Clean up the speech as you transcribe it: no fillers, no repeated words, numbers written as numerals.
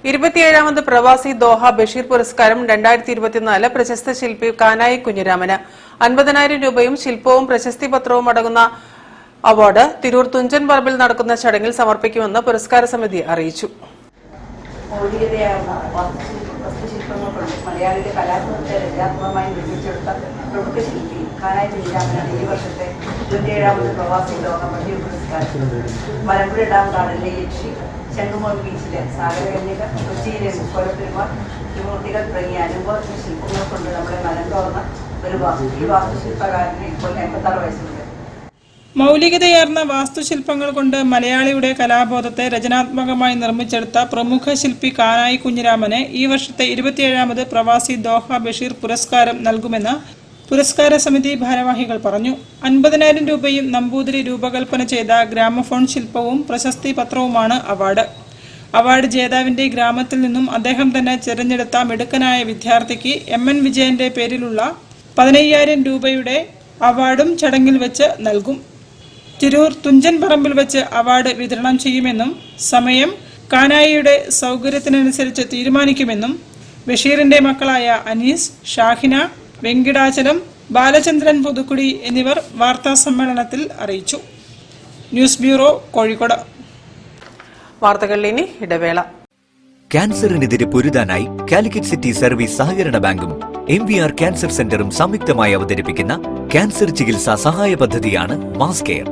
27ാമത് പ്രവാസി ദോഹ ബഷീർ പുരസ്കാരം 2024 പ്രശസ്ത ശില്പി കാനായി കുഞ്ഞിരാമന് 50,000 രൂപയും ശില്പവും പ്രശസ്തി പത്രവും അടങ്ങുന്ന അവാർഡ് തിരൂർ തുഞ്ചൻ പറമ്പിൽ നടക്കുന്ന ചടങ്ങിൽ സമർപ്പിക്കുമെന്ന് പുരസ്കാര സമിതി അറിയിച്ചു. മലയാളിയുടെ കലാത്മകത്തെ രചനാത്മകമായി നിർമ്മിച്ചെടുത്ത പ്രമുഖ ശില്പി കാനായി കുഞ്ഞിരാമനാണ് ഈ വർഷത്തെ 27ാമത് പ്രവാസി ദോഹ ബഷീർ പുരസ്കാരം. മലമ്പുഴ ഡാം ഗാർഡനിലെ യക്ഷി, ശംഖുമോൾ ബീച്ചിലെ സാഗരകന്യക, കൊച്ചിയിലെ മുക്കോലപ്പെരുമാൾ, ത്രിമൂർത്തികൾ തുടങ്ങിയ അനുഭവ ശില്പങ്ങൾ കൊണ്ട് നമ്മളെ മനം തോർന്ന ഒരു ഈ വാസ്തുശില്പകാരന് ഇപ്പോൾ 86 വയസ്സുണ്ട്. മൗലികതയാർന്ന വാസ്തുശില്പങ്ങൾ കൊണ്ട് മലയാളിയുടെ കലാബോധത്തെ രചനാത്മകമായി നിർമ്മിച്ചെടുത്ത പ്രമുഖ ശില്പി കാനായി കുഞ്ഞിരാമന് ഈ വർഷത്തെ 27ാമത് പ്രവാസി ദോഹ ബഷീർ പുരസ്കാരം നൽകുമെന്ന് പുരസ്കാര സമിതി ഭാരവാഹികൾ പറഞ്ഞു. 50,000 രൂപയും നമ്പൂതിരി രൂപകൽപ്പന ചെയ്ത ഗ്രാമഫോൺ ശില്പവും പ്രശസ്തി പത്രവുമാണ് അവാർഡ്. അവാർഡ് ജേതാവിന്റെ ഗ്രാമത്തിൽ നിന്നും അദ്ദേഹം തന്നെ തിരഞ്ഞെടുത്ത മിടുക്കനായ വിദ്യാർത്ഥിക്ക് MN വിജയന്റെ പേരിലുള്ള 15,000 രൂപയുടെ അവാർഡും ചടങ്ങിൽ വെച്ച് നൽകും. തിരൂർ തുഞ്ചൻ പറമ്പിൽ വെച്ച് അവാർഡ് വിതരണം ചെയ്യുമെന്നും സമയം കാനായിയുടെ സൗകര്യത്തിനനുസരിച്ച് തീരുമാനിക്കുമെന്നും ബഷീറിന്റെ മക്കളായ അനീസ്, ഷാഹിന, വെങ്കിടാചലം, ബാലചന്ദ്രൻ പുതുക്കുടി എന്നിവർ വാർത്താ സമ്മേളനത്തിൽ അറിയിച്ചു. News bureau, Kozhikode. വാർത്തകളിൽ ഇനി ഇടവേള. ക്യാൻസറിനെതിരെ പൊരുതാനായി കാലിക്കറ്റ് സിറ്റി സർവീസ് സഹകരണ ബാങ്കും MVR ക്യാൻസർ സെന്ററും സംയുക്തമായി അവതരിപ്പിക്കുന്ന ക്യാൻസർ ചികിത്സാ സഹായ പദ്ധതിയാണ് മാസ് കെയർ.